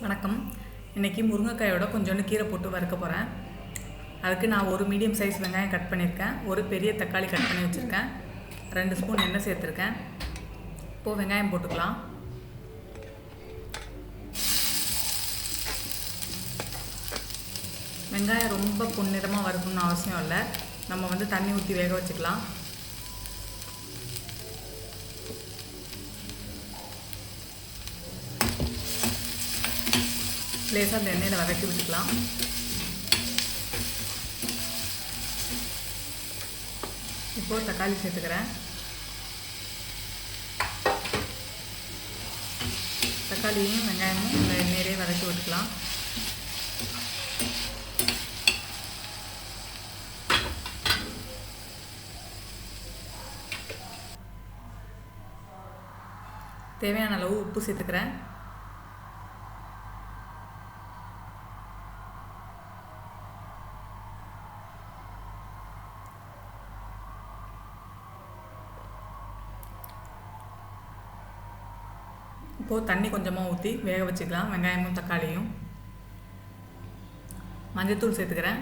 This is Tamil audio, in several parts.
வணக்கம். இன்றைக்கி முருங்கைக்காயோட கொஞ்சோண்டு கீரை போட்டு வறுக்க போகிறேன். அதுக்கு நான் ஒரு மீடியம் சைஸ் வெங்காயம் கட் பண்ணியிருக்கேன், ஒரு பெரிய தக்காளி கட் பண்ணி வச்சுருக்கேன், 2 ஸ்பூன் எண்ணெய் சேர்த்துருக்கேன். இப்போது வெங்காயம் போட்டுக்கலாம். வெங்காயம் ரொம்ப பொன்னிறமாக வறுக்கணும்னு அவசியம் இல்லை, நம்ம தண்ணி ஊற்றி வேக வச்சுக்கலாம். லேசாக அந்த எண்ணெயில் வதக்கி விட்டுக்கலாம். இப்போது தக்காளி சேர்த்துக்கிறேன். தக்காளியும் வெங்காயமும் இந்த எண்ணெயிலே வதக்கி விட்டுக்கலாம். தேவையான அளவு உப்பு சேர்த்துக்கிறேன். இப்போது தண்ணி கொஞ்சமாக ஊற்றி வேக வச்சுக்கலாம் வெங்காயமும் தக்காளியும். மஞ்சள்தூள் சேர்த்துக்கிறேன்.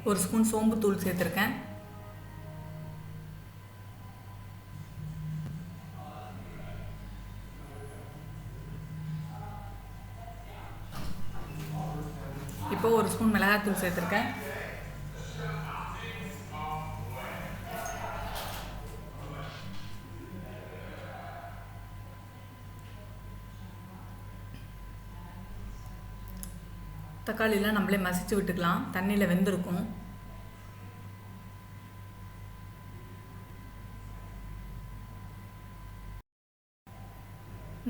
ஒரு ஸ்பூன் சோம்புத்தூள் சேர்த்துருக்கேன். இப்போ ஒரு ஸ்பூன் மிளகாய்த்தூள் சேர்த்துருக்கேன். தக்காளிலாம் நம்மளே மசிச்சு விட்டுக்கலாம், தண்ணியில் வெந்திருக்கும்.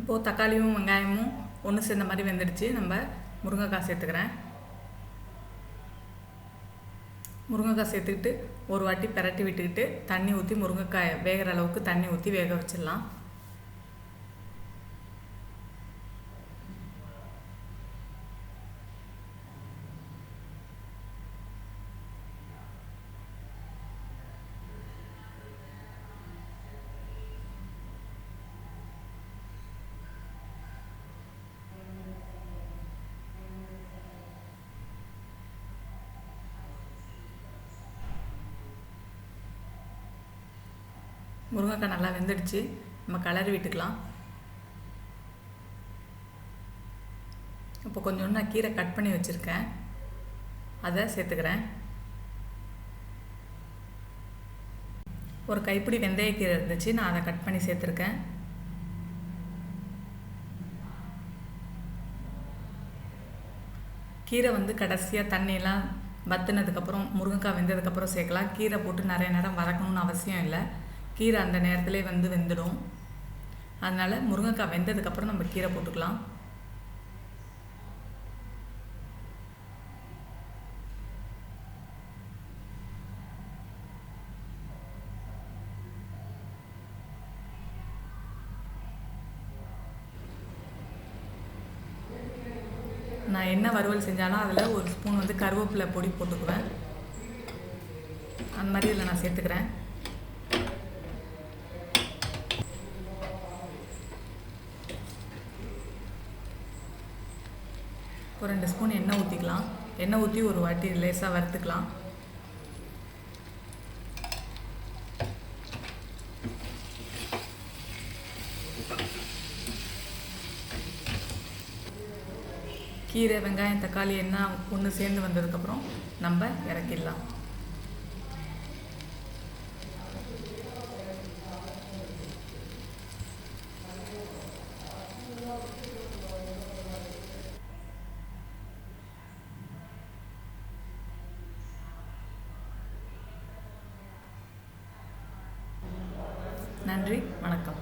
இப்போது தக்காளியும் வெங்காயமும் ஒன்று சேர்ந்த மாதிரி வெந்துடுச்சு. நம்ம முருங்கைக்காய் சேர்த்துக்கிறேன். முருங்கைக்காய் சேர்த்துக்கிட்டு ஒரு வாட்டி பிரட்டி விட்டுக்கிட்டு தண்ணி ஊற்றி முருங்கைக்காயை வேகிற அளவுக்கு தண்ணி ஊற்றி வேக வச்சிடலாம். முருங்கைக்காய் நல்லா வெந்துடுச்சு, நம்ம கிளறி விட்டுக்கலாம். இப்போ கொஞ்சோண்டு நான் கீரை கட் பண்ணி வச்சுருக்கேன், அதை சேர்த்துக்கிறேன். ஒரு கைப்பிடி வெந்தயக்கீரை இருந்துச்சு, நான் அதை கட் பண்ணி சேர்த்துருக்கேன். கீரை கடைசியாக தண்ணியெல்லாம் வற்றினதுக்கப்புறம் முருங்கைக்காய் வெந்ததுக்கப்புறம் சேர்க்கலாம். கீரை போட்டு நிறைய நேரம் வதக்கணும்னு அவசியம் இல்லை, கீரை அந்த நேரத்திலே வெந்துடும். அதனால் முருங்கைக்காய் வெந்ததுக்கப்புறம் நம்ம கீரை போட்டுக்கலாம். நான் என்ன வறுவல் செஞ்சாலும் அதில் ஒரு ஸ்பூன் கருவேப்பிலை பொடி போட்டுக்குவேன். அந்த மாதிரி இதில் நான் சேர்த்துக்கிறேன். ஒரு 2 ஸ்பூன் எண்ணெய் ஊற்றிக்கலாம். எண்ணெய் ஊற்றி ஒரு வாட்டி லேசாக வறுத்துக்கலாம். கீரை வெங்காயம் தக்காளி எண்ணெய் ஒன்று சேர்ந்து வந்ததுக்கப்புறம் நம்ம இறக்கிடலாம். நன்றி, வணக்கம்.